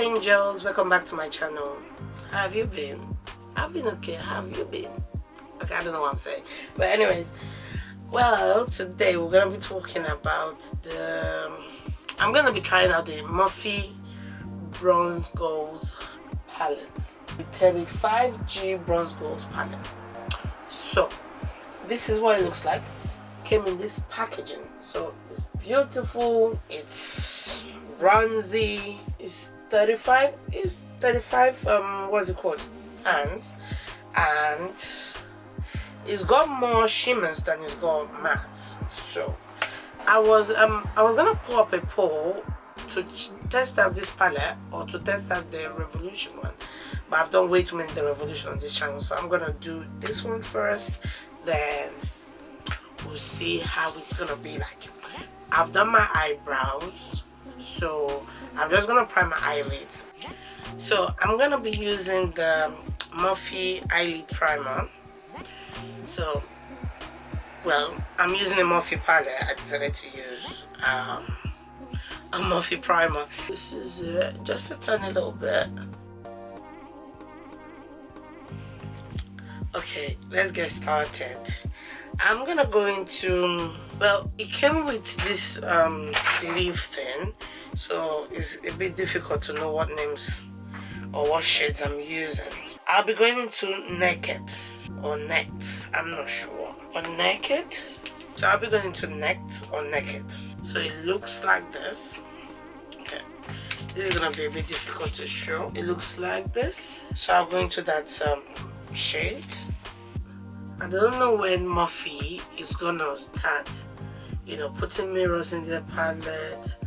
angels, welcome back to my channel. How have you been? I've been okay. How have you been? Okay, I don't know what I'm saying, but anyways, well, today we're gonna be talking about I'm gonna be trying out the Morphe Bronze Goals palette, the 35G Bronze Goals palette. So this is what it looks like. Came in this packaging, so it's beautiful, it's bronzy, it's 35 what's it called, hands, and it's got more shimmers than it's got mattes. So I was gonna pull up a poll to test out this palette or to test out the Revolution one, but I've done way too many the Revolution on this channel, so I'm gonna do this one first, then we'll see how it's gonna be like. I've done my eyebrows, so I'm just gonna prime my eyelids. So I'm gonna be using the Morphe eyelid primer. So, well, I'm using a Morphe palette. I decided to use a Morphe primer. This is just a tiny little bit. Okay, let's get started. I'm gonna go into, well, it came with this sleeve thing, so it's a bit difficult to know what names or what shades I'm using. I'll be going into Naked or Necked, I'm not sure, or Naked. So I'll be going into Necked or Naked. So it looks like this. Okay, this is gonna be a bit difficult to show. It looks like this. So I'll go into that shade. I don't know when Morphe is gonna start, you know, putting mirrors in the palette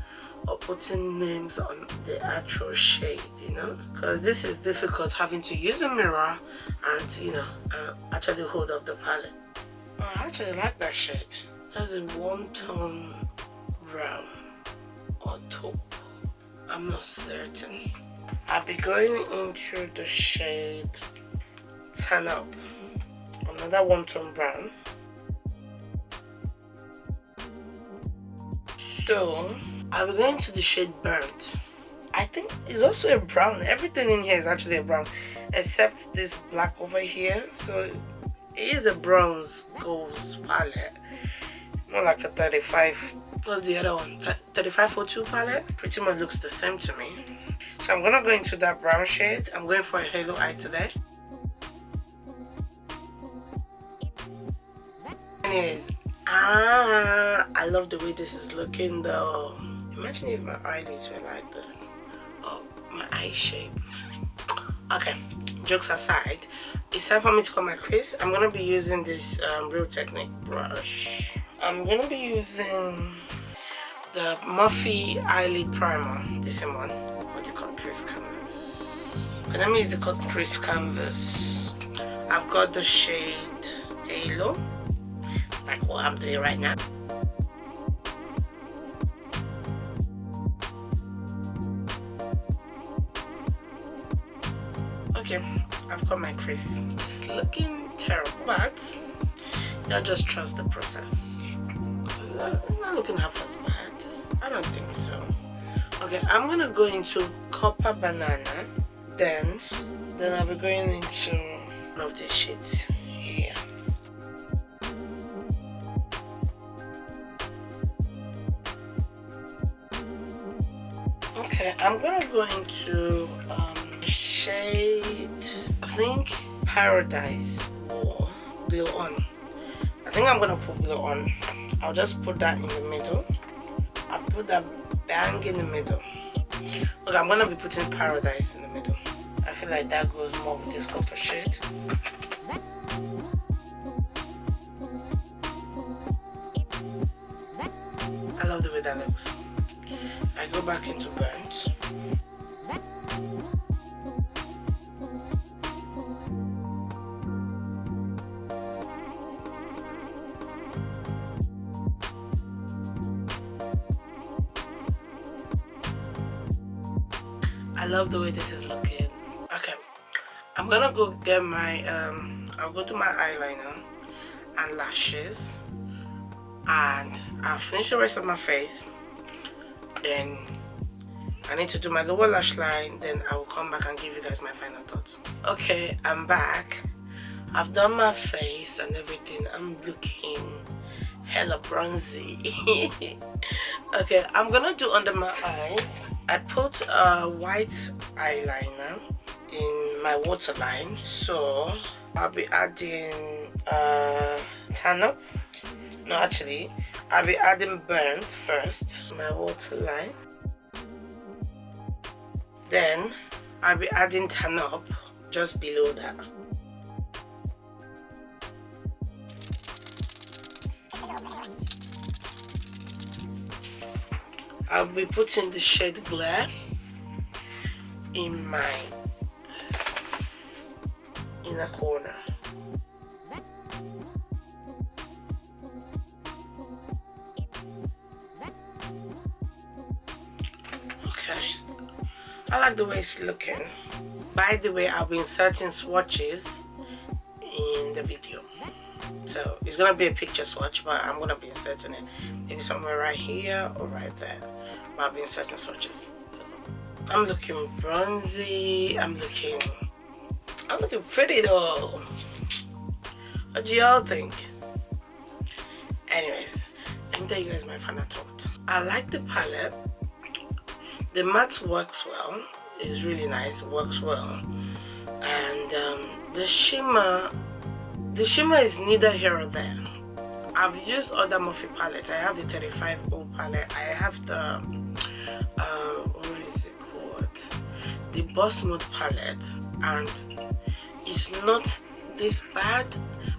or putting names on the actual shade, you know, because this is difficult having to use a mirror and, you know, actually hold up the palette. Oh, I actually like that shade. That's a warm tone brown or taupe. I'm not certain. I'll be going into the shade Turn Up. Another warm tone brown. So I'll be going to the shade Burnt. I think it's also a brown. Everything in here is actually a brown except this black over here. So it is a bronze goals palette, more like a 35. What's the other one? 3502 palette. Pretty much looks the same to me. So I'm gonna go into that brown shade. I'm going for a halo eye today. Anyways, I love the way this is looking though. Imagine if my eyelids were like this. Oh, my eye shape. Okay, jokes aside, it's time for me to cut my crease. I'm gonna be using this Real Technique brush. I'm gonna be using the Morphe eyelid primer, the same one. What do you call crease canvas? Okay, let me use the cut crease canvas. I've got the shade Halo, like what I'm doing right now. Okay, I've got my crease. It's looking terrible, but I just trust the process. It's not looking half as bad. I don't think so. Okay, I'm gonna go into Copper Banana. Then I'll be going into one of these shades here. Okay, I'm gonna go into shade, I think Paradise or Glow On. I think I'm gonna put Glow On. I'll just put that in the middle. I'll put that bang in the middle. Okay, I'm gonna be putting Paradise in the middle. I feel like that goes more with this copper shade. I love the way that looks. I go back into Burnt. I love the way this is looking. Okay, I'm gonna go get my I'll go to my eyeliner and lashes, and I'll finish the rest of my face. Then I need to do my lower lash line, then I will come back and give you guys my final thoughts. Okay, I'm back. I've done my face and everything. I'm looking hella bronzy. Okay, I'm gonna do under my eyes. I put a white eyeliner in my waterline, so I'll be adding tan up. No, actually, I'll be adding burnt first, my waterline. Then I'll be adding tan up just below that. I'll be putting the shade Glare in my inner corner. Okay, I like the way it's looking. By the way, I'll be inserting swatches in the video. So it's gonna be a picture swatch, but I'm gonna be inserting it maybe somewhere right here or right there. But I'll be inserting swatches. So I'm looking bronzy. I'm looking pretty though. What do y'all think? Anyways, let me tell you guys my final thought. I like the palette. The matte works well. It's really nice. It works well, and the shimmer is neither here or there. I've used other Morphe palettes. I have the 35G palette. I have the what is it called? The Boss Mode palette, and it's not this bad.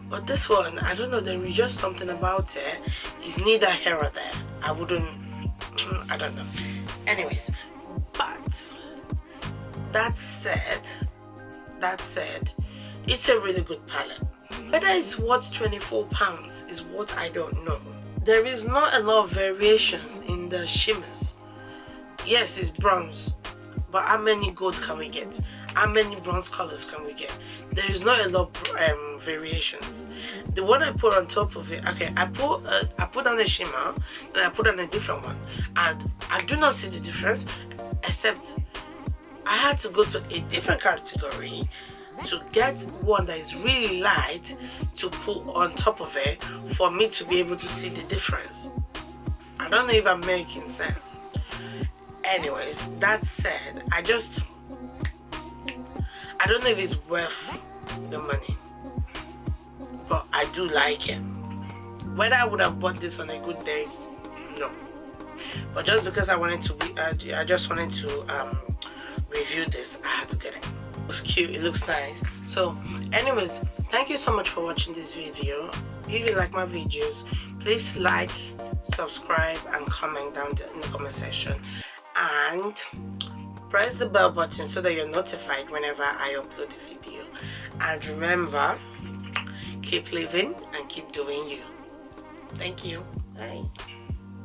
But this one, I don't know. There is just something about it. It's neither here or there. I don't know. Anyways, but that said, it's a really good palette. Whether it's worth £24 is what I don't know. There is not a lot of variations in the shimmers. Yes, it's bronze, but how many gold can we get? How many bronze colors can we get? There is not a lot of variations. The one I put on top of it, okay, I put on a shimmer, then I put on a different one, and I do not see the difference, except I had to go to a different category to get one that is really light to put on top of it for me to be able to see the difference. I don't know if I'm making sense. Anyways, that said, I don't know if it's worth the money, but I do like it. Whether I would have bought this on a good day, no. But just because I wanted to I just wanted to review this, I had to get it. It looks cute, it looks nice. So anyways, thank you so much for watching this video. If you like my videos, please like, subscribe and comment down in the comment section, and press the bell button so that you're notified whenever I upload a video. And remember, keep living and keep doing you. Thank you. Bye.